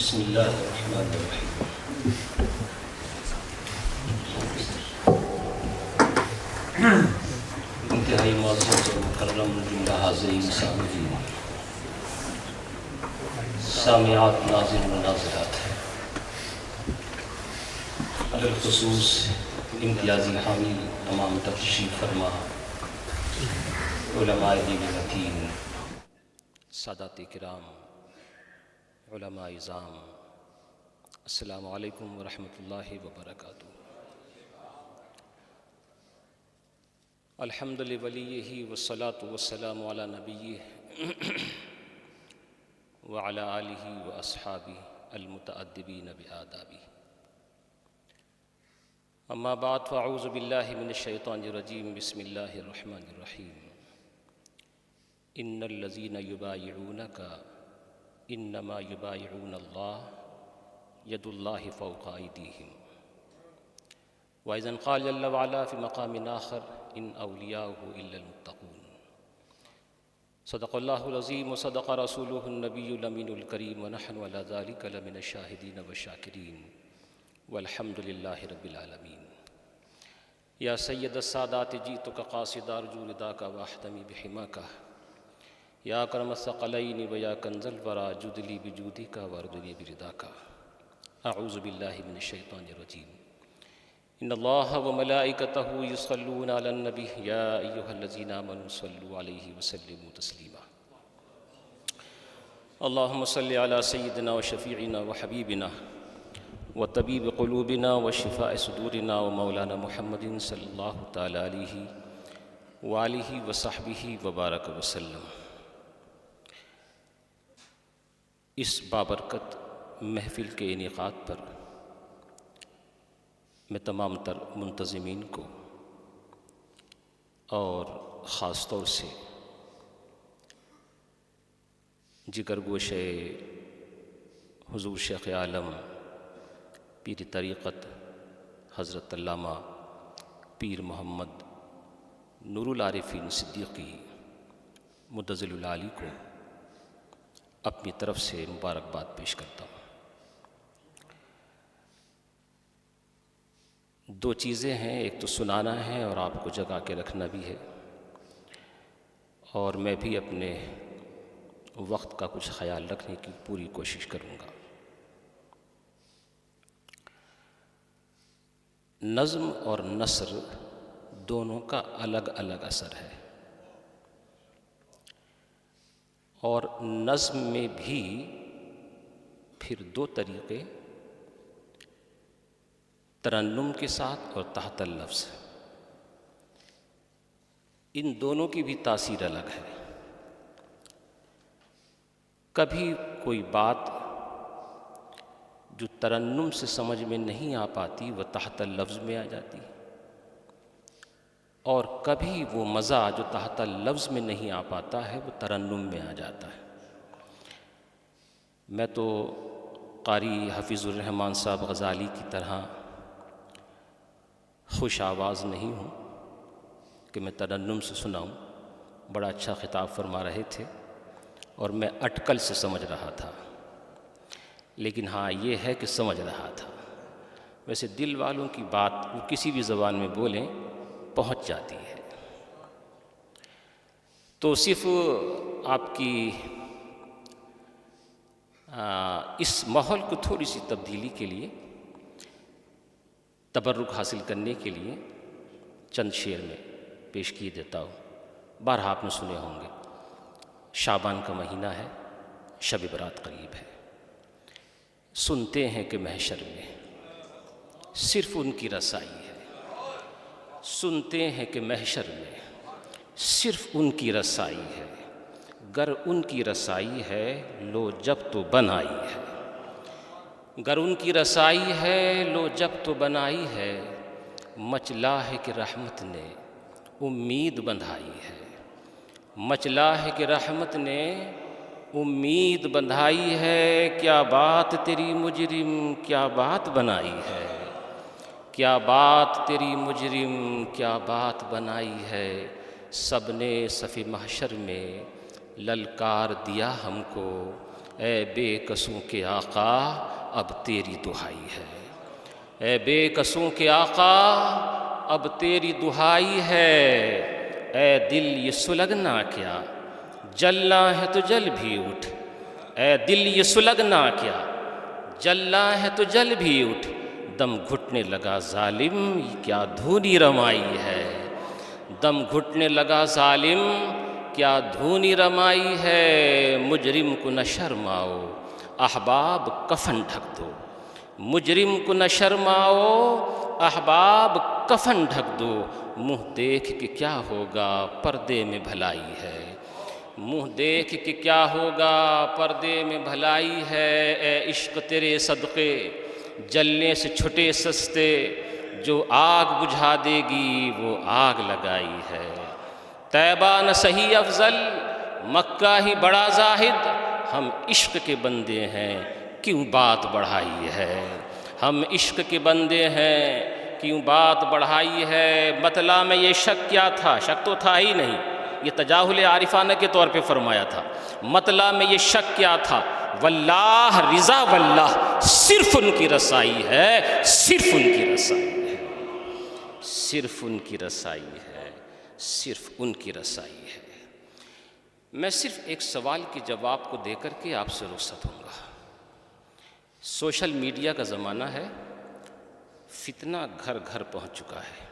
بسم اللہ الرحمن الرحیم۔ انتہائی معزز اور مکرم جملہ حاضرین سامعین، سامعات، ناظرین و ناظرات، بالخصوص امتیازی حامی تمام تشریف فرما علماء دین حکیم، سادات کرام، علماء اعظام، السلام علیکم ورحمۃ اللہ وبرکاتہ۔ الحمد لولیہ والصلاة والسلام علی نبیہ وعلی آلہ واصحابہ المتأدبین بآدابہ، اما بعد فاعوذ باللہ من الشیطان الرجیم، بسم اللہ الرحمن الرحیم۔ ان الذین یبایعونک انما یبایعون اللہ ید اللہ فوق ایدیہم، وإذا قال جل وعلا في مقام آخر ان اولیاؤہ الا المتقون۔ صدق اللہ العظیم وصدق رسولہ النبی الامین الکریم، ونحن علی ذلک لمن الشاہدین والشاکرین، والحمد للہ رب العالمین۔ یا سید السادات جئتک قاصدا ارجو رداک واحتمی بحماک، یا اکرم الثقلین ویا کنز الورا جد لی بجودک واردنی برداک۔ اعوذ باللہ من الشیطان الرجیم۔ ان اللہ وملائکتہ یصلون علی النبی یا ایہا الذین آمنوا صلوا علیہ وسلموا تسلیما۔ اللہم صل علی سیدنا وشفیعنا وحبیبنا وطبیب قلوبنا وشفاء صدورنا ومولانا محمد صلی اللہ تعالی علیہ وآلہ وصحبہ وبارک وسلم۔ اس بابرکت محفل کے انعقاد پر میں تمام تر منتظمین کو اور خاص طور سے جگر گوشے حضور شیخ عالم پیر طریقت حضرت علامہ پیر محمد نور العارفین صدیقی مدظل العالی کو اپنی طرف سے مبارکباد پیش کرتا ہوں۔ دو چیزیں ہیں، ایک تو سنانا ہے اور آپ کو جگا کے رکھنا بھی ہے، اور میں بھی اپنے وقت کا کچھ خیال رکھنے کی پوری کوشش کروں گا۔ نظم اور نثر دونوں کا الگ الگ اثر ہے، اور نظم میں بھی پھر دو طریقے، ترنم کے ساتھ اور تحت اللفظ، ان دونوں کی بھی تاثیر الگ ہے۔ کبھی کوئی بات جو ترنم سے سمجھ میں نہیں آ پاتی وہ تحت اللفظ میں آ جاتی، اور کبھی وہ مزہ جو تحت اللفظ میں نہیں آ پاتا ہے وہ ترنم میں آ جاتا ہے۔ میں تو قاری حفیظ الرحمن صاحب غزالی کی طرح خوش آواز نہیں ہوں کہ میں ترنم سے سناؤں۔ بڑا اچھا خطاب فرما رہے تھے اور میں اٹکل سے سمجھ رہا تھا، لیکن ہاں یہ ہے کہ سمجھ رہا تھا۔ ویسے دل والوں کی بات وہ کسی بھی زبان میں بولیں پہنچ جاتی ہے۔ تو صرف آپ کی اس ماحول کو تھوڑی سی تبدیلی کے لیے، تبرک حاصل کرنے کے لیے چند شعر میں پیش کیے دیتا ہوں۔ بارہا آپ نے سنے ہوں گے، شعبان کا مہینہ ہے، شب برات قریب ہے، سنتے ہیں کہ محشر میں صرف ان کی رسائی ہے، سنتے ہیں کہ محشر میں صرف ان کی رسائی ہے، گر ان کی رسائی ہے لو جب تو بنائی ہے، گر ان کی رسائی ہے لو جب تو بنائی ہے، مچلا ہے کہ رحمت نے امید بندھائی ہے، مچلا ہے کہ رحمت نے امید بندھائی ہے، کیا بات تیری مجرم کیا بات بنائی ہے، کیا بات تیری مجرم کیا بات بنائی ہے، سب نے صف محشر میں للکار دیا ہم کو، اے بے کسوں کے آقا اب تیری دہائی ہے، اے بے کسوں کے آقا اب تیری دہائی ہے، اے دل یہ سلگنا کیا جلنا ہے تو جل بھی اٹھ، اے دل یہ سلگنا کیا جلنا ہے تو جل بھی اٹھ، دم گھٹنے لگا ظالم کیا دھونی رمائی ہے، دم گھٹنے لگا ظالم کیا دھونی رمائی ہے، مجرم کو نہ شرماؤ احباب کفن ڈھک دو، مجرم کو نہ شرماؤ احباب کفن ڈھک دو، منہ دیکھ کے کیا ہوگا پردے میں بھلائی ہے، منہ دیکھ کے کیا ہوگا پردے میں بھلائی ہے، اے عشق تیرے صدقے جلنے سے چھٹے سستے، جو آگ بجھا دے گی وہ آگ لگائی ہے، طیبہ نہ صحیح افضل مکہ ہی بڑا زاہد، ہم عشق کے بندے ہیں کیوں بات بڑھائی ہے، ہم عشق کے بندے ہیں کیوں بات بڑھائی ہے، مطلع میں یہ شک کیا تھا، شک تو تھا ہی نہیں، یہ تجاہل عارفانہ کے طور پہ فرمایا تھا، مطلع میں یہ شک کیا تھا، واللہ رضا واللہ صرف ان کی رسائی ہے، صرف ان کی رسائی ہے، صرف ان کی رسائی ہے، صرف ان کی رسائی ہے۔ میں صرف ایک سوال کے جواب کو دے کر کے آپ سے رخصت ہوں گا۔ سوشل میڈیا کا زمانہ ہے، فتنہ گھر گھر پہنچ چکا ہے۔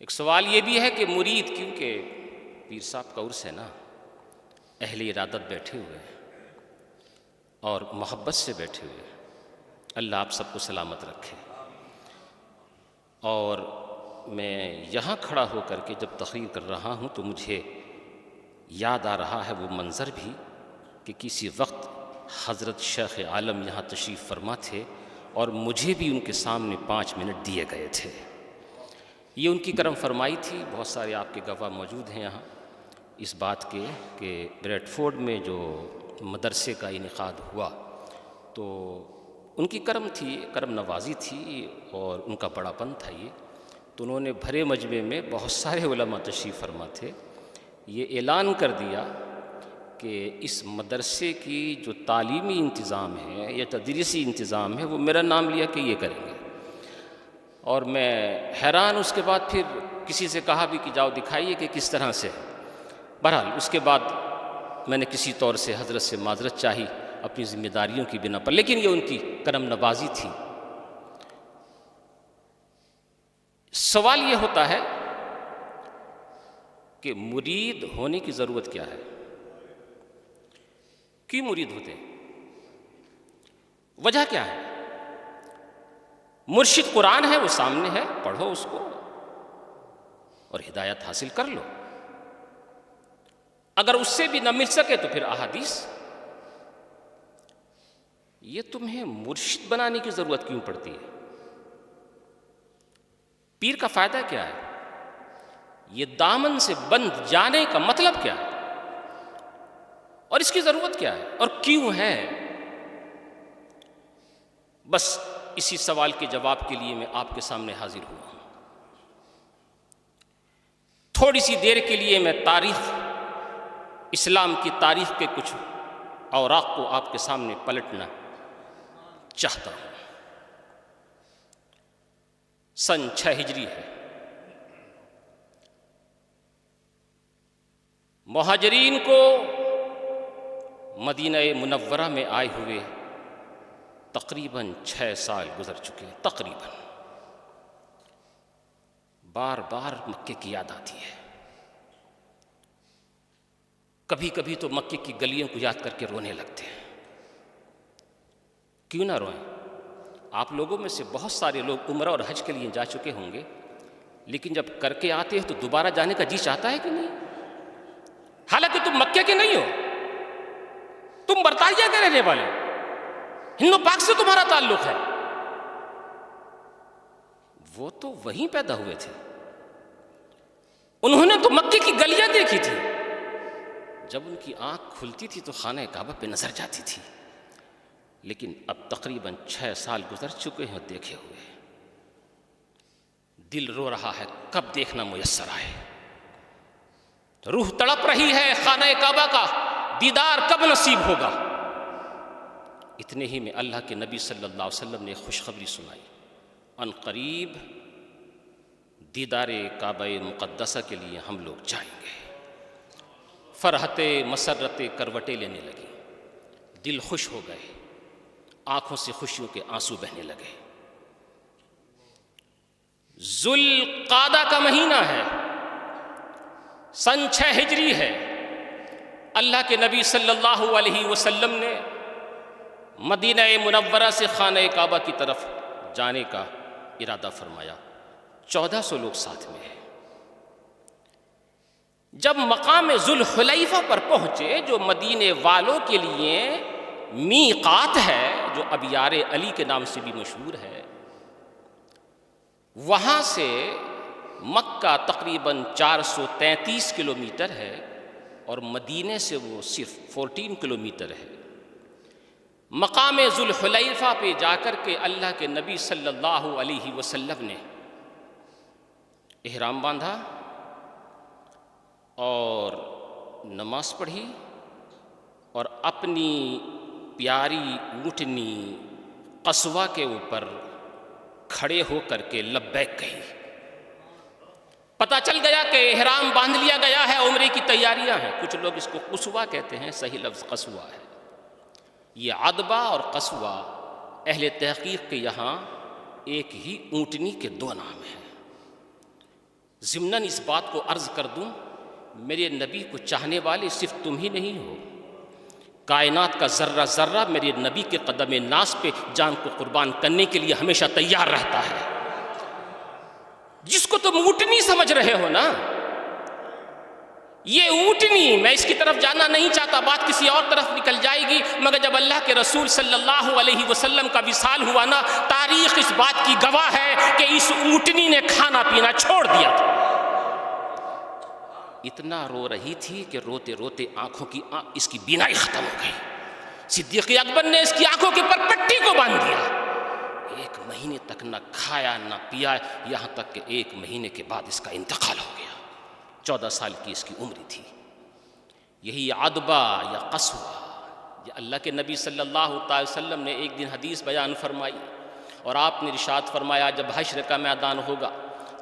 ایک سوال یہ بھی ہے کہ مرید، کیونکہ پیر صاحب کا عرس ہے نا، اہل ارادت بیٹھے ہوئے ہیں اور محبت سے بیٹھے ہوئے ہیں، اللہ آپ سب کو سلامت رکھے۔ اور میں یہاں کھڑا ہو کر کے جب تقریر کر رہا ہوں تو مجھے یاد آ رہا ہے وہ منظر بھی کہ کسی وقت حضرت شیخ عالم یہاں تشریف فرما تھے اور مجھے بھی ان کے سامنے 5 منٹ دیے گئے تھے۔ یہ ان کی کرم فرمائی تھی، بہت سارے آپ کے گواہ موجود ہیں یہاں اس بات کے کہ بریڈ فورڈ میں جو مدرسے کا انعقاد ہوا تو ان کی کرم تھی، کرم نوازی تھی اور ان کا بڑا پن تھا یہ، تو انہوں نے بھرے مجمع میں بہت سارے علماء تشریف فرما تھے، یہ اعلان کر دیا کہ اس مدرسے کی جو تعلیمی انتظام ہے یا تدریسی انتظام ہے وہ میرا نام لیا کہ یہ کریں گے، اور میں حیران، اس کے بعد پھر کسی سے کہا بھی کہ جاؤ دکھائیے کہ کس طرح سے۔ بہرحال اس کے بعد میں نے کسی طور سے حضرت سے معذرت چاہی اپنی ذمہ داریوں کی بنا پر، لیکن یہ ان کی کرم نوازی تھی۔ سوال یہ ہوتا ہے کہ مرید ہونے کی ضرورت کیا ہے؟ کیوں مرید ہوتے ہیں؟ وجہ کیا ہے؟ مرشد قرآن ہے، وہ سامنے ہے، پڑھو اس کو اور ہدایت حاصل کر لو۔ اگر اس سے بھی نہ مل سکے تو پھر احادیث۔ یہ تمہیں مرشد بنانے کی ضرورت کیوں پڑتی ہے؟ پیر کا فائدہ کیا ہے؟ یہ دامن سے بند جانے کا مطلب کیا ہے؟ اور اس کی ضرورت کیا ہے اور کیوں ہے؟ بس اسی سوال کے جواب کے لیے میں آپ کے سامنے حاضر ہوا ہوں۔ تھوڑی سی دیر کے لیے میں تاریخ، اسلام کی تاریخ کے کچھ اوراق کو آپ کے سامنے پلٹنا چاہتا ہوں۔ سن 6 ہجری ہے۔ مہاجرین کو مدینہ منورہ میں آئے ہوئے تقریباً 6 سال گزر چکے ہیں، تقریباً۔ بار بار مکے کی یاد آتی ہے، کبھی کبھی تو مکے کی گلیوں کو یاد کر کے رونے لگتے ہیں۔ کیوں نہ روئیں؟ آپ لوگوں میں سے بہت سارے لوگ عمرہ اور حج کے لیے جا چکے ہوں گے، لیکن جب کر کے آتے ہیں تو دوبارہ جانے کا جی چاہتا ہے کہ نہیں؟ حالانکہ تم مکے کے نہیں ہو، تم برطانیہ کے رہنے والے ہو، ہند و پاک سے تمہارا تعلق ہے۔ وہ تو وہیں پیدا ہوئے تھے، انہوں نے تو مکے کی گلیاں دیکھی تھی، جب ان کی آنکھ کھلتی تھی تو خانہ کعبہ پہ نظر جاتی تھی، لیکن اب تقریباً 6 سال گزر چکے ہیں دیکھے ہوئے۔ دل رو رہا ہے کب دیکھنا میسر آئے، روح تڑپ رہی ہے خانہ کعبہ کا دیدار کب نصیب ہوگا؟ اتنے ہی میں اللہ کے نبی صلی اللہ علیہ وسلم نے خوشخبری سنائی، ان قریب دیدار کعبہ مقدسہ کے لیے ہم لوگ جائیں گے۔ فرحت مسرت کروٹیں لینے لگی، دل خوش ہو گئے، آنکھوں سے خوشیوں کے آنسو بہنے لگے۔ ذوالقعدہ کا مہینہ ہے، سن 6 ہجری ہے۔ اللہ کے نبی صلی اللہ علیہ وسلم نے مدینہ منورہ سے خانہ کعبہ کی طرف جانے کا ارادہ فرمایا، 1400 لوگ ساتھ میں ہیں۔ جب مقام ذوالحلیفہ پر پہنچے، جو مدینے والوں کے لیے میقات ہے، جو ابیار علی کے نام سے بھی مشہور ہے، وہاں سے مکہ تقریباً 433 کلومیٹر ہے اور مدینے سے وہ صرف 14 کلومیٹر ہے۔ مقام ذوالحلیفہ پہ جا کر کے اللہ کے نبی صلی اللہ علیہ وسلم نے احرام باندھا اور نماز پڑھی اور اپنی پیاری اونٹنی قصوہ کے اوپر کھڑے ہو کر کے لبیک کہی۔ پتہ چل گیا کہ احرام باندھ لیا گیا ہے، عمرے کی تیاریاں ہیں۔ کچھ لوگ اس کو قصوہ کہتے ہیں، صحیح لفظ قصوہ ہے۔ یہ عدبہ اور قصوہ اہل تحقیق کے یہاں ایک ہی اونٹنی کے 2 نام ہیں۔ ضمناً اس بات کو عرض کر دوں، میرے نبی کو چاہنے والے صرف تم ہی نہیں ہو، کائنات کا ذرہ ذرہ میرے نبی کے قدم ناز پہ جان کو قربان کرنے کے لیے ہمیشہ تیار رہتا ہے۔ جس کو تم اونٹنی سمجھ رہے ہو نا، یہ اونٹنی، میں اس کی طرف جانا نہیں چاہتا، بات کسی اور طرف نکل جائے گی، مگر جب اللہ کے رسول صلی اللہ علیہ وسلم کا وصال ہوا نا، تاریخ اس بات کی گواہ ہے کہ اس اونٹنی نے کھانا پینا چھوڑ دیا تھا۔ اتنا رو رہی تھی کہ روتے روتے اس کی بینائی ختم ہو گئی۔ صدیق اکبر نے اس کی آنکھوں کے پر پٹی کو باندھ دیا۔ 1 مہینے تک نہ کھایا نہ پیا، یہاں تک کہ 1 مہینے کے بعد اس کا انتقال ہو گیا۔ 14 سال کی اس کی عمر تھی۔ یہی عدبہ یا قصوہ، یہ اللہ کے نبی صلی اللہ علیہ وسلم نے ایک دن حدیث بیان فرمائی اور آپ نے ارشاد فرمایا، جب حشر کا میدان ہوگا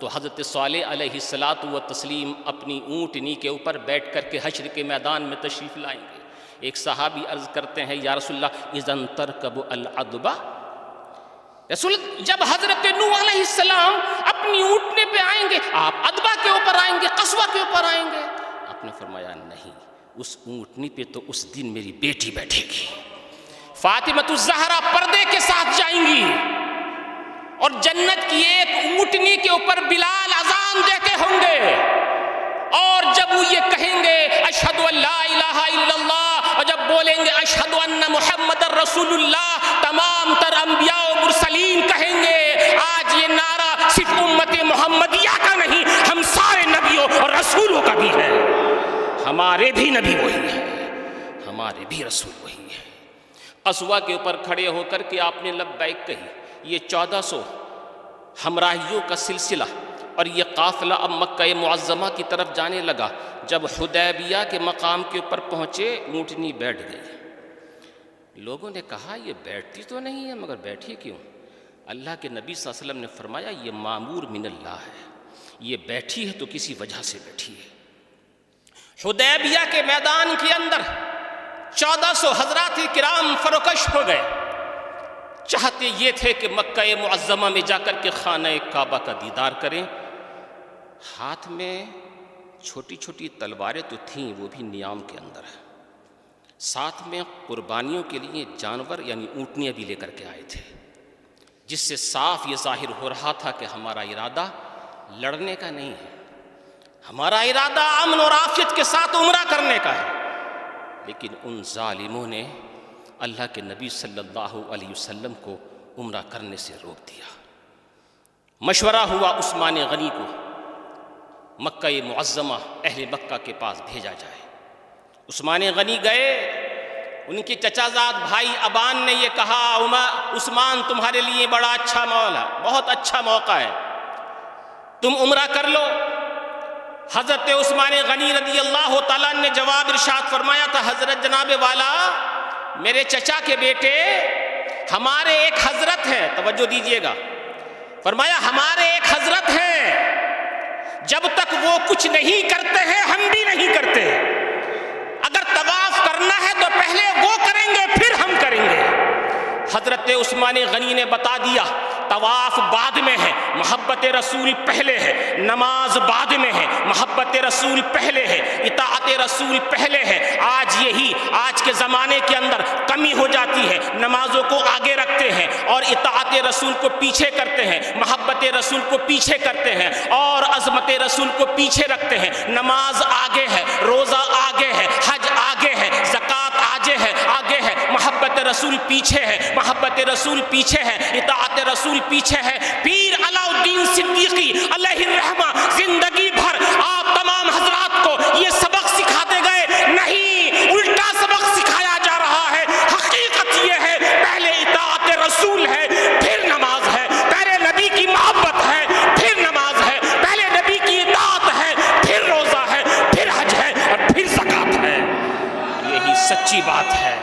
تو حضرت صالح علیہ الصلاۃ والتسلیم اپنی اونٹنی کے اوپر بیٹھ کر کے حشر کے میدان میں تشریف لائیں گے۔ ایک صحابی عرض کرتے ہیں، یا رسول اللہ اذن ترکب العدبہ، رسول جب حضرت نوح علیہ السلام اپنی اونٹنے پہ آئیں گے، آپ عدبہ کے اوپر آئیں گے، قصوہ کے اوپر آئیں گے؟ آپ نے فرمایا نہیں، اس اونٹنی پہ تو اس دن میری بیٹی بیٹھے گی، فاطمہ الزہرا پردے کے ساتھ جائیں گی، اور جنت کی ایک اونٹنی کے اوپر بلال اذان دیتے ہوں گے، اور جب وہ یہ کہیں گے اشہد ان لا الہ الا اللہ، اور جب بولیں گے اشہد ان محمد رسول اللہ، تمام تر انبیاء و مرسلین کہیں گے آج یہ نعرہ صرف امت محمدیہ کا نہیں، ہم سارے نبیوں اور رسولوں کا بھی ہے، ہمارے بھی نبی وہی ہے، ہمارے بھی رسول وہی ہے۔ قصوہ کے اوپر کھڑے ہو کر کے آپ نے لبیک کہی۔ یہ 1400 ہمراہیوں کا سلسلہ اور یہ قافلہ اب مکہ معظمہ کی طرف جانے لگا۔ جب حدیبیہ کے مقام کے اوپر پہنچے، اونٹنی بیٹھ گئی۔ لوگوں نے کہا یہ بیٹھتی تو نہیں ہے، مگر بیٹھی کیوں؟ اللہ کے نبی صلی اللہ علیہ وسلم نے فرمایا یہ مامور من اللہ ہے، یہ بیٹھی ہے تو کسی وجہ سے بیٹھی ہے۔ حدیبیہ کے میدان کے اندر 1400 حضرات کرام فروکش ہو گئے، چاہتے یہ تھے کہ مکہ معظمہ میں جا کر کے خانہ کعبہ کا دیدار کریں۔ ہاتھ میں چھوٹی چھوٹی تلواریں تو تھیں، وہ بھی نیام کے اندر، ساتھ میں قربانیوں کے لیے جانور یعنی اونٹنیاں بھی لے کر کے آئے تھے، جس سے صاف یہ ظاہر ہو رہا تھا کہ ہمارا ارادہ لڑنے کا نہیں ہے، ہمارا ارادہ امن اور عافیت کے ساتھ عمرہ کرنے کا ہے۔ لیکن ان ظالموں نے اللہ کے نبی صلی اللہ علیہ وسلم کو عمرہ کرنے سے روک دیا۔ مشورہ ہوا عثمان غنی کو مکہ معظمہ اہل مکہ کے پاس بھیجا جائے۔ عثمان غنی گئے، ان کے چچا زاد بھائی ابان نے یہ کہا عثمان تمہارے لیے بڑا اچھا موقع ہے، بہت اچھا موقع ہے، تم عمرہ کر لو، حضرت عثمان غنی رضی اللہ تعالیٰ نے جواب ارشاد فرمایا تھا، حضرت جناب والا میرے چچا کے بیٹے، ہمارے ایک حضرت ہیں، توجہ دیجئے گا، فرمایا ہمارے ایک حضرت ہیں، جب تک وہ کچھ نہیں کرتے ہیں ہم بھی نہیں کرتے، اگر طواف کرنا ہے تو پہلے وہ کریں گے پھر ہم کریں گے۔ حضرت عثمان غنی نے بتا دیا طواف بعد میں ہے، محبت رسول پہلے ہے، نماز بعد میں ہے، محبت رسول پہلے ہے، اطاعت رسول پہلے ہے۔ آج کے زمانے کے اندر کمی ہو جاتی ہے، نمازوں کو آگے رکھتے ہیں اور اطاعت رسول کو پیچھے کرتے ہیں، محبت رسول کو پیچھے کرتے ہیں اور عظمت رسول کو پیچھے رکھتے ہیں۔ نماز آگے ہے، روزہ آگے ہے، حج آگے ہے، زکوٰۃ آگے ہے، محبت رسول پیچھے ہے، محبت رسول پیچھے ہے، اطاعت رسول پیچھے ہے۔ پیر علاء الدین صدیقی علیہ الرحمہ زندگی بھر آپ تمام حضرات کو یہ سبق سکھاتے گئے، نہیں، الٹا سبق سکھایا جا رہا ہے۔ حقیقت یہ ہے پہلے اطاعت رسول ہے پھر نماز ہے، پہلے نبی کی محبت ہے پھر نماز ہے، پہلے نبی کی اطاعت ہے پھر روزہ ہے پھر حج ہے اور پھر زکوٰۃ ہے۔ یہی سچی بات ہے۔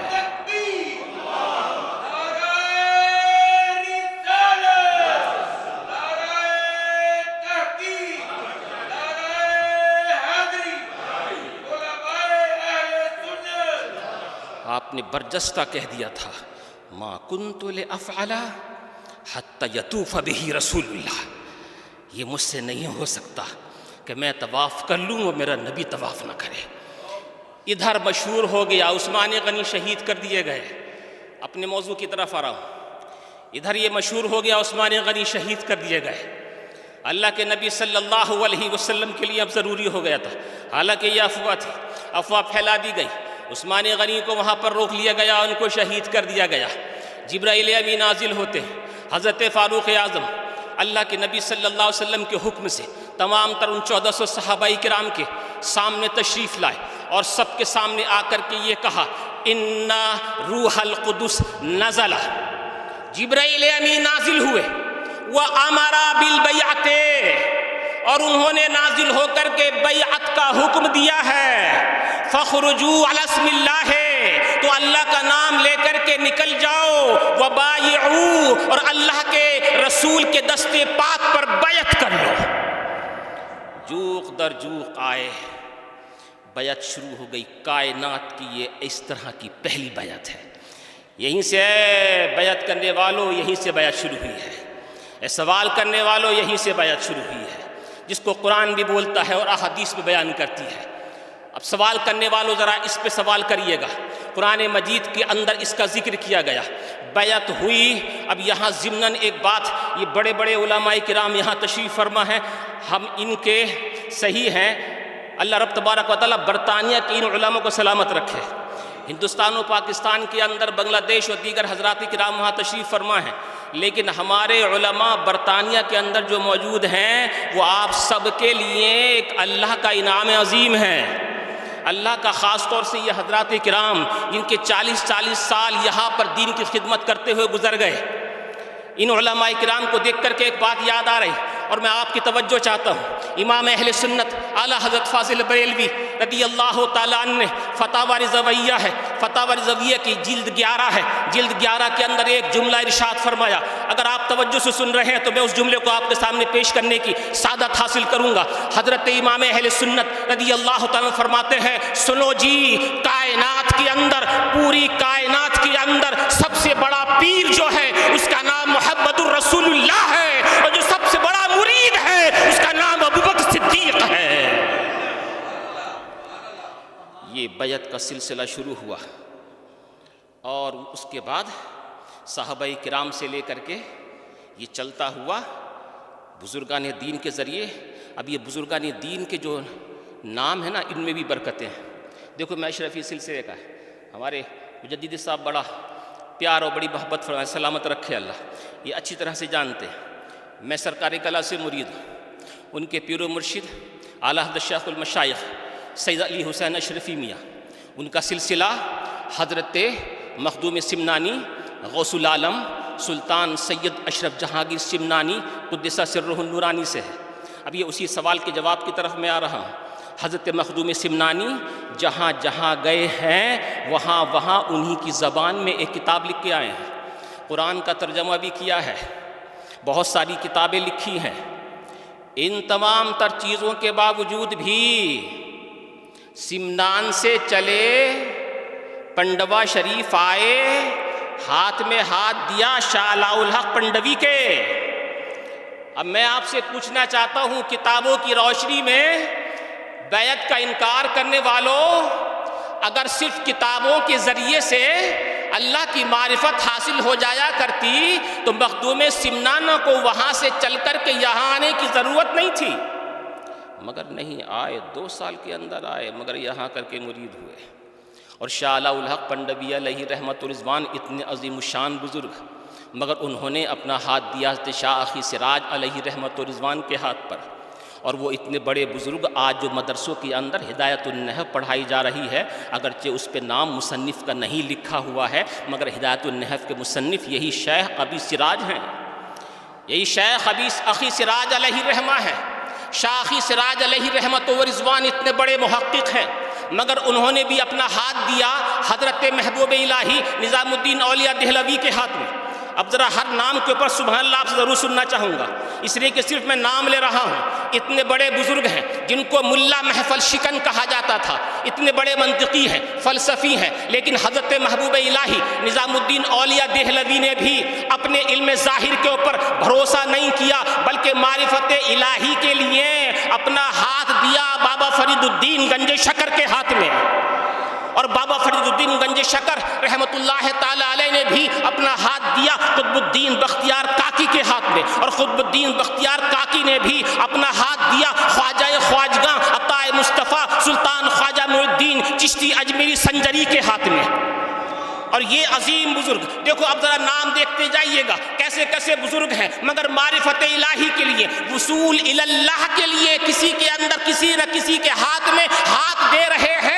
آپ نے برجستہ کہہ دیا تھا ما کنت لافعل حتی یطوف بہ رسول اللہ، یہ مجھ سے نہیں ہو سکتا کہ میں طواف کر لوں اور میرا نبی طواف نہ کرے۔ ادھر مشہور ہو گیا عثمان غنی شہید کر دیے گئے، اپنے موضوع کی طرف آ رہا ہوں، ادھر یہ مشہور ہو گیا عثمان غنی شہید کر دیے گئے، اللہ کے نبی صلی اللہ علیہ وسلم کے لیے اب ضروری ہو گیا تھا، حالانکہ یہ افواہ تھی، افواہ پھیلا دی گئی، عثمان غنی کو وہاں پر روک لیا گیا، ان کو شہید کر دیا گیا۔ جبرائیل امین نازل ہوتے ہیں، حضرت فاروق اعظم اللہ کے نبی صلی اللہ علیہ وسلم کے حکم سے تمام تر ان 1400 صحابہ کرام کے سامنے تشریف لائے اور سب کے سامنے آ کر کے یہ کہا اِنَّ روح القدس نزل، جبرائیل امین نازل ہوئے، وَأَمَرَ بِالْبَيْعَةِ، اور انہوں نے نازل ہو کر کے بیعت کا حکم دیا ہے، فَخْرُجُوا عَلَى اسْمِ اللَّهِ، تو اللہ کا نام لے کر کے نکل جاؤ، وَبَايِعُوا، اور اللہ کے رسول کے دستے پاک پر بیعت کر لو۔ جوق در جوق آئے، بیعت شروع ہو گئی، کائنات کی یہ اس طرح کی پہلی بیعت ہے، یہیں سے بیعت کرنے والوں یہیں سے بیعت شروع ہوئی ہے، سوال کرنے والوں یہیں سے بیعت شروع ہوئی ہے، جس کو قرآن بھی بولتا ہے اور احادیث بھی بیان کرتی ہے۔ اب سوال کرنے والوں ذرا اس پہ سوال کریے گا، قرآن مجید کے اندر اس کا ذکر کیا گیا، بیعت ہوئی۔ اب یہاں ضمناً ایک بات، یہ بڑے بڑے علماء کرام یہاں تشریف فرما ہیں، ہم ان کے صحیح ہیں، اللہ رب تبارک و تعالیٰ برطانیہ کے ان علماء کو سلامت رکھے، ہندوستان و پاکستان کے اندر بنگلہ دیش اور دیگر حضرات کرام وہاں تشریف فرما ہیں، لیکن ہمارے علماء برطانیہ کے اندر جو موجود ہیں وہ آپ سب کے لیے ایک اللہ کا انعام عظیم ہے، اللہ کا، خاص طور سے یہ حضرات کرام جن کے 40 سال یہاں پر دین کی خدمت کرتے ہوئے گزر گئے، ان علماء کرام کو دیکھ کر کے ایک بات یاد آ رہی اور میں آپ کی توجہ چاہتا ہوں۔ امام اہل سنت اعلیٰ حضرت فاضل بریلوی رضی اللہ تعالیٰ عنہ نے فتاوی رضویہ ہے، فتاوی رضویہ کی جلد 11 ہے، جلد 11 کے اندر ایک جملہ ارشاد فرمایا، اگر آپ توجہ سے سن رہے ہیں تو میں اس جملے کو آپ کے سامنے پیش کرنے کی سعادت حاصل کروں گا۔ حضرت امام اہل سنت رضی اللہ تعالیٰ فرماتے ہیں، سنو جی، کائنات کے اندر، پوری کائنات کے اندر سب سے بڑا پیر جو ہے اس کا نام محمد الرسول اللہ ہے، اور جو سب سے بڑا مرید ہے اس کا نام ابوبکر صدیق ہے۔ یہ بیعت کا سلسلہ شروع ہوا اور اس کے بعد صحابہ کرام سے لے کر کے یہ چلتا ہوا بزرگان دین کے ذریعے۔ اب یہ بزرگان دین کے جو نام ہے نا، ان میں بھی برکتیں ہیں۔ دیکھو میں اشرفی سلسلے کا ہے، ہمارے مجدد صاحب بڑا پیار اور بڑی محبت فرمائے، سلامت رکھے اللہ، یہ اچھی طرح سے جانتے ہیں۔ میں سرکار کلا سے مرید ہوں، ان کے پیر و مرشد اعلیٰ حضرت شیخ المشائخ سید علی حسین اشرفی میاں، ان کا سلسلہ حضرت مخدوم سمنانی غوث العالم سلطان سید اشرف جہانگیر سمنانی قدس سرہ النورانی سے ہے۔ اب یہ اسی سوال کے جواب کی طرف میں آ رہا ہوں۔ حضرت مخدوم سمنانی جہاں جہاں گئے ہیں وہاں وہاں انہی کی زبان میں ایک کتاب لکھ کے آئے ہیں، قرآن کا ترجمہ بھی کیا ہے، بہت ساری کتابیں لکھی ہیں۔ ان تمام تر چیزوں کے باوجود بھی سمنان سے چلے، پنڈوا شریف آئے، ہاتھ میں ہاتھ دیا شاہ علاء الحق پنڈوی کے۔ اب میں آپ سے پوچھنا چاہتا ہوں، کتابوں کی روشنی میں بیعت کا انکار کرنے والوں، اگر صرف کتابوں کے ذریعے سے اللہ کی معرفت حاصل ہو جایا کرتی تو مخدوم سمنانہ کو وہاں سے چل کر کے یہاں آنے کی ضرورت نہیں تھی، مگر نہیں آئے، 2 سال کے اندر آئے، مگر یہاں کر کے مرید ہوئے۔ اور شاہ علاء الحق پنڈوی علیہ رحمت الرضوان اتنے عظیم الشان بزرگ، مگر انہوں نے اپنا ہاتھ دیا شاہ اخی سراج علیہ رحمت الرضوان کے ہاتھ پر۔ اور وہ اتنے بڑے بزرگ آج جو مدرسوں کے اندر ہدایت النحو پڑھائی جا رہی ہے، اگرچہ اس پہ نام مصنف کا نہیں لکھا ہوا ہے، مگر ہدایت النحو کے مصنف یہی شیخ ابی سراج ہیں، یہی شیخ اخی سراج علیہ رحمہ ہے۔ شاہ اخی سراج علیہ رحمت و رضوان اتنے بڑے محقق ہیں، مگر انہوں نے بھی اپنا ہاتھ دیا حضرت محبوب الہی نظام الدین اولیاء دہلوی کے ہاتھ میں۔ اب ذرا ہر نام کے اوپر سبحان اللہ آپ سے ضرور سننا چاہوں گا، اس لیے کہ صرف میں نام لے رہا ہوں۔ اتنے بڑے بزرگ ہیں جن کو ملا محفل شکن کہا جاتا تھا، اتنے بڑے منطقی ہیں، فلسفی ہیں، لیکن حضرت محبوب الہی نظام الدین اولیاء دہلوی نے بھی اپنے علم ظاہر کے اوپر بھروسہ نہیں کیا، بلکہ معرفت الہی کے لیے اپنا ہاتھ دیا بابا فرید الدین گنج شکر کے ہاتھ میں۔ اور بابا فرید الدین گنج شکر رحمت اللہ تعالی علیہ نے بھی اپنا ہاتھ دیا قطب الدین بختیار کاکی کے ہاتھ میں، اور قطب الدین بختیار کاکی نے بھی اپنا ہاتھ دیا خواجہ خواجگاں عطا مصطفیٰ سلطان خواجہ معین الدین چشتی اجمیری سنجری کے ہاتھ میں۔ اور یہ عظیم بزرگ دیکھو، اب ذرا نام دیکھتے جائیے گا کیسے کیسے بزرگ ہیں، مگر معرفت الہی کے لیے، وصول اللہ کے لیے کسی کے اندر کسی نہ کسی کے ہاتھ میں ہاتھ دے رہے ہیں۔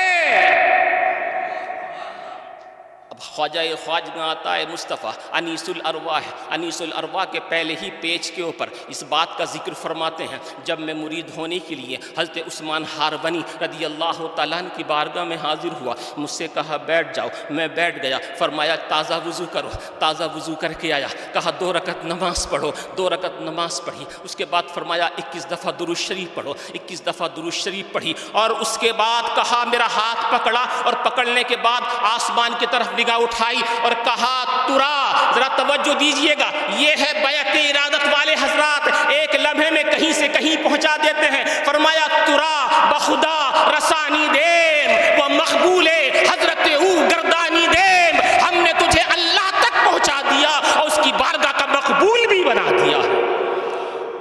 خواجہ خواجگاں عطا مصطفیٰ انیس الارواح کے پہلے ہی پیج کے اوپر اس بات کا ذکر فرماتے ہیں، جب میں مرید ہونے کے لیے حضرت عثمان ہارونی رضی اللہ تعالیٰ عنہ کی بارگاہ میں حاضر ہوا، مجھ سے کہا بیٹھ جاؤ، میں بیٹھ گیا، فرمایا تازہ وضو کرو، تازہ وضو کر کے آیا، کہا 2 رکعت نماز پڑھو، 2 رکعت نماز پڑھی، اس کے بعد فرمایا 21 دفعہ درود شریف پڑھو، 21 دفعہ درود شریف پڑھی، اور اس کے بعد کہا میرا ہاتھ پکڑا، اور پکڑنے کے بعد آسمان کی طرف نگاہ اٹھائی اور کہا ترا، ذرا توجہ دیجئے گا، یہ ہے بیعت ارادت والے حضرات، ایک لمحے میں کہیں سے کہیں پہنچا دیتے ہیں۔ فرمایا ترا بخدا رسانی دیم وہ مقبول حضرت او گردانی دیم، ہم نے تجھے اللہ تک پہنچا دیا اور اس کی بارگاہ کا مقبول بھی بنا دیا ہے،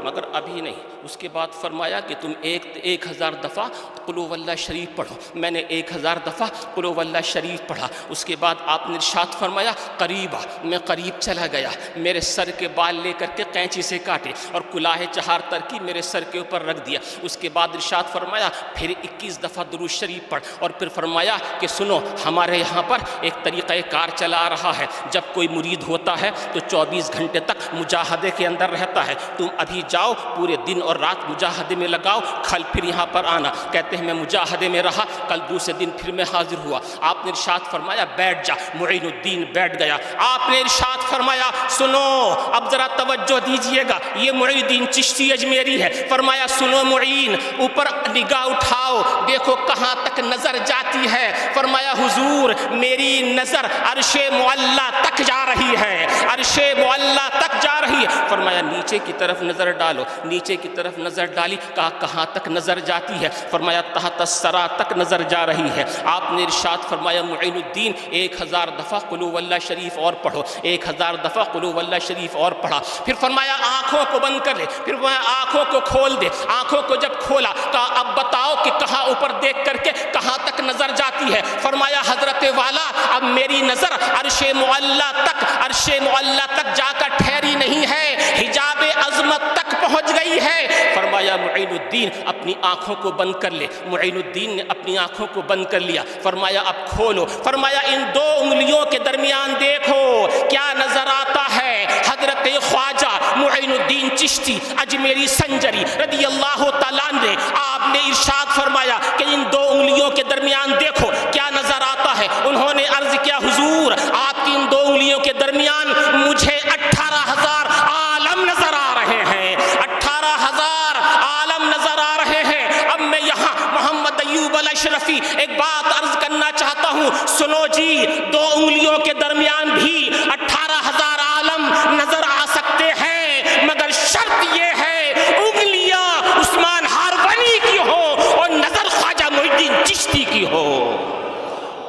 مگر ابھی نہیں۔ اس کے بعد فرمایا کہ تم 1000 دفعہ قل هو اللہ شریف پڑھو، میں نے 1000 دفعہ قل هو اللہ شریف پڑھا۔ اس کے بعد آپ نے ارشاد فرمایا قریب آ، میں قریب چلا گیا، میرے سر کے بال لے کر کے قینچی سے کاٹے اور کلاه 4 ترکی میرے سر کے اوپر رکھ دیا۔ اس کے بعد ارشاد فرمایا پھر 21 دفعہ درود شریف پڑھ، اور پھر فرمایا کہ سنو ہمارے یہاں پر ایک طریقہ کار چلا آ رہا ہے، جب کوئی مرید ہوتا ہے تو 24 گھنٹے تک مجاہدے کے اندر رہتا ہے، تم ابھی جاؤ پورے دن اور رات مجاہدے میں لگاؤ، کل پھر یہاں پر آنا۔ کہتے ہیں میں مجاہدے میں رہا، کل دوسرے دن پھر میں حاضر ہوا، آپ نے ارشاد فرمایا بیٹھ جا، معین الدین بیٹھ گیا۔ آپ نے ارشاد فرمایا سنو، اب ذرا توجہ دیجئے گا، یہ معین الدین چشتی اجمیری ہے۔ فرمایا سنو معین، اوپر نگاہ اٹھاؤ، دیکھو کہاں تک نظر جاتی ہے۔ فرمایا حضور میری نظر عرش معلی تک جا رہی ہے، عرش معلی تک جا رہی ہے۔ فرمایا نیچے کی طرف نظر ڈالو، نیچے کی طرف نظر ڈالی، کہا کہاں تک نظر جاتی ہے؟ فرمایا تحت الثری تک نظر جا رہی ہے۔ آپ نے ارشاد فرمایا معین الدین 1000 دفعہ قل هو اللہ شریف اور پڑھو، 1000 دفعہ قل هو اللہ شریف اور پڑھا۔ پھر فرمایا آنکھوں کو بند کر لے، پھر فرمایا آنکھوں کو کھول دے، آنکھوں کو جب کھولا کہا اب بتاؤ کہ کہاں اوپر دیکھ کر کے کہاں تک نظر جاتی ہے؟ فرمایا حضرت والا اب میری نظر عرش معلی تک، عرش معلی تک جا کر ٹھہری نہیں ہے، حجاب عظمت تک پہنچ گئی ہے۔ فرمایا معین الدین اپنی آنکھوں کو بند کر لے۔ معین الدین نے اپنی آنکھوں کو بند کر لیا۔ فرمایا اب کھولو، فرمایا ان 2 انگلیوں کے درمیان دیکھو کیا نظر آتا ہے؟ حضرت خواجہ معین الدین الدین چشتی اجمیری سنجری رضی اللہ تعالیٰ عنہ نے آپ نے ارشاد فرمایا کہ ان دو انگلیوں کے درمیان دیکھو کیا نظر آتا ہے. انہوں نے عرض کیا حضور آپ کی ان دو انگلیوں کے درمیان مجھے 18,000 عالم نظر آ رہے ہیں. 18,000 عالم نظر آ رہے ہیں. اب میں یہاں محمد ایوب الاشرفی ایک بات عرض کرنا چاہتا ہوں, سنو جی, دو انگلیوں کے درمیان بھی 18,000 عالم نظر آ سکتے ہیں, مگر شرط یہ ہے انگلیاں عثمان ہارونی کی ہو اور نظر خواجہ معین الدین چشتی کی ہو.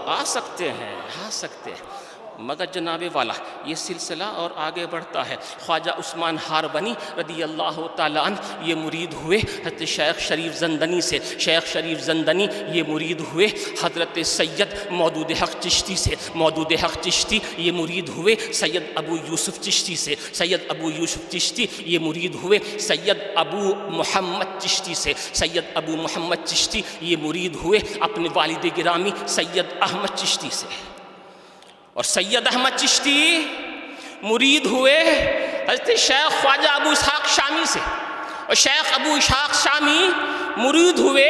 آ سکتے ہیں, آ سکتے ہیں, مگر جناب والا یہ سلسلہ اور آگے بڑھتا ہے. خواجہ عثمان ہارونی رضی اللہ تعالیٰ عنہ یہ مرید ہوئے حضرت شیخ شریف زندنی سے. شیخ شریف زندنی یہ مرید ہوئے حضرت سید مودود حق چشتی سے. مودود حق چشتی یہ مرید ہوئے سید ابو یوسف چشتی سے. سید ابو یوسف چشتی یہ مرید ہوئے سید ابو محمد چشتی سے. سید ابو محمد چشتی یہ مرید ہوئے اپنے والد گرامی سید احمد چشتی سے. اور سید احمد چشتی مرید ہوئے حضرت شیخ خواجہ ابو اسحاق شامی سے. اور شیخ ابو اسحاق شامی مرید ہوئے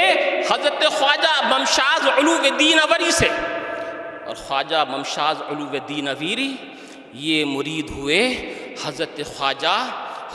حضرت خواجہ ممشاز علو الدین اوری سے. اور خواجہ ممشاز علو الدین اوری یہ مرید ہوئے حضرت خواجہ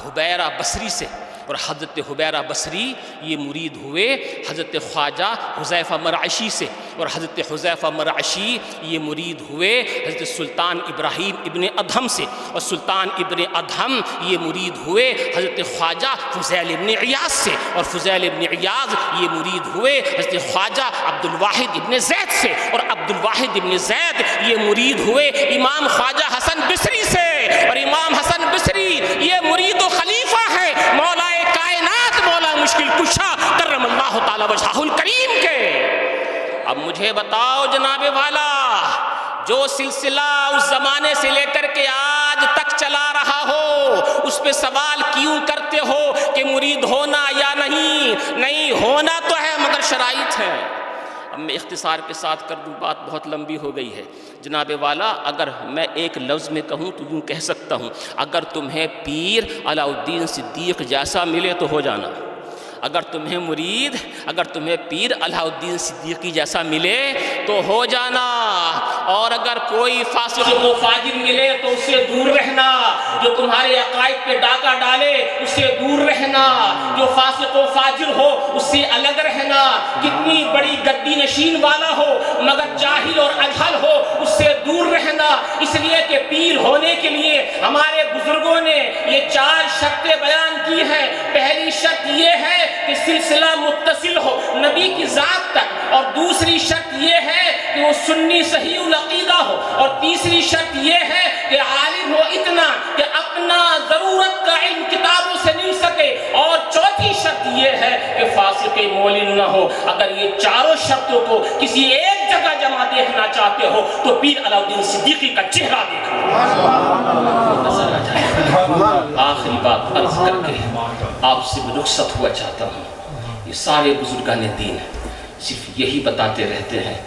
حبیرہ بصری سے. اور حضرت حبیرہ بصری یہ مرید ہوئے حضرت خواجہ حذیفہ مرعشی سے. اور حضرت حذیفہ مرعشی یہ مرید ہوئے حضرت سلطان ابراہیم ابن ادھم سے. اور سلطان ابن ادھم یہ مرید ہوئے حضرت خواجہ فضیل ابن عیاض سے. اور فضیل ابن عیاض یہ مرید ہوئے حضرت خواجہ عبد الواحد ابن زید سے. اور عبد الواحد ابن زید یہ مرید ہوئے امام خواجہ حسن بصری سے. اور امام حسن بصری یہ مرید و خلیفہ ہے مولا کائنات مولا مشکل کشا کرم اللہ تعالی وجہہ الکریم کے. اب مجھے بتاؤ جناب والا, جو سلسلہ اس زمانے سے لے کر کے آج تک چلا رہا ہو اس پہ سوال کیوں کرتے ہو کہ مرید ہونا یا نہیں؟ نہیں ہونا تو ہے مگر شرائط ہیں. اب میں اختصار کے ساتھ کر دوں, بات بہت لمبی ہو گئی ہے. جناب والا اگر میں ایک لفظ میں کہوں تو یوں کہہ سکتا ہوں, اگر تمہیں پیر علاء الدین صدیق جیسا ملے تو ہو جانا. اگر تمہیں مرید, اگر تمہیں پیر علاء الدین صدیقی جیسا ملے تو ہو جانا. اور اگر کوئی فاسق و فاجر ملے تو اس سے دور رہنا. جو تمہارے عقائد پہ ڈاکہ ڈالے اس سے دور رہنا. جو فاسق و فاجر ہو اس سے الگ رہنا. کتنی بڑی گدی نشین والا ہو مگر جاہل اور اجہل ہو اس سے دور رہنا. اس لیے کہ پیر ہونے کے لیے ہمارے بزرگوں نے یہ 4 شرطیں بیان کی ہیں. پہلی شرط یہ ہے کہ سلسلہ متصل ہو نبی کی ذات تک. اور دوسری شرط یہ ہے کہ وہ سنی صحیح العقیدہ ہو. اور تیسری شرط یہ ہے کہ عالم ہو اتنا کہ اپنا ضرورت کا علم کتابوں سے مل سکے. اور چوتھی شرط یہ ہے کہ فاسق مولن نہ ہو. اگر یہ چاروں شرطوں کو کسی ایک جگہ جمع دیکھنا چاہتے ہو تو پیر علاء الدین صدیقی کا چہرہ دیکھنا. نظر آ جائے. آخری بات عرض کر کے آپ سے رخصت ہوا چاہتا ہوں. یہ سارے بزرگان دین صرف یہی بتاتے رہتے ہیں,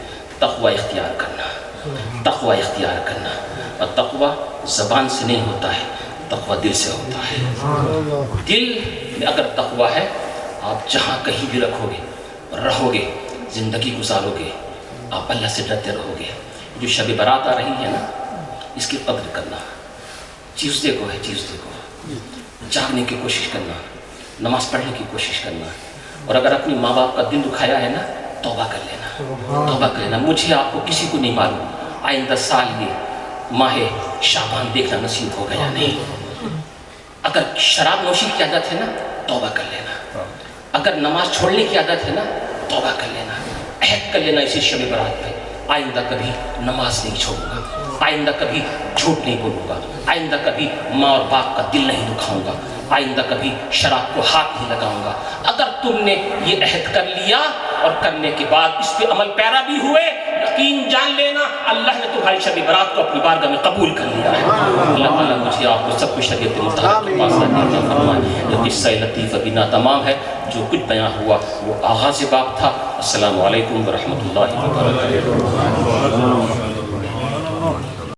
تقوی اختیار کرنا, تقوی اختیار کرنا. اور تقوی زبان سے نہیں ہوتا ہے, تقوی دل سے ہوتا ہے. دل میں اگر تقوی ہے آپ جہاں کہیں بھی رکھو گے رہو گے, زندگی گزارو گے, آپ اللہ سے ڈرتے رہو گے. جو شب برات آ رہی ہے نا اس کی قدر کرنا. ٹیوزڈے کو ہے, ٹیوزڈے کو جاگنے کی کوشش کرنا, نماز پڑھنے کی کوشش کرنا. اور اگر اپنی ماں باپ کا دل دکھایا ہے نا توبہ کر لینا, توبہ کر لینا. مجھے آپ کو کسی کو نہیں معلوم آئندہ سال یہ ماہ شعبان دیکھنا نصیب ہوگا یا نہیں. اگر شراب نوشی کی عادت ہے نا توبہ کر لینا. اگر نماز چھوڑنے کی عادت ہے نا توبہ کر لینا. عہد کر لینا اسی شب برات پہ, آئندہ کبھی نماز نہیں چھوڑوں گا, آئندہ کبھی جھوٹ نہیں بولوں گا, آئندہ کبھی ماں اور باپ کا دل نہیں دکھاؤں گا, آئندہ کبھی شراب کو ہاتھ نہیں لگاؤں گا. اگر تم نے یہ عہد کر لیا اور کرنے کے بعد اس پہ عمل پیرا بھی ہوئے, یقین جان لینا اللہ نے تمہاری شب برات کو اپنی بارگاہ میں قبول کر لیا ہے. اللہ تعالیٰ مجھے آپ کو سب کو شریعت مطابق کے پاس عطا فرمائے. یہ قصہ لطیفہ بنا تمام ہے, جو کچھ بیان ہوا وہ آغاز باب تھا. السلام علیکم ورحمۃ اللہ وبرکاتہ.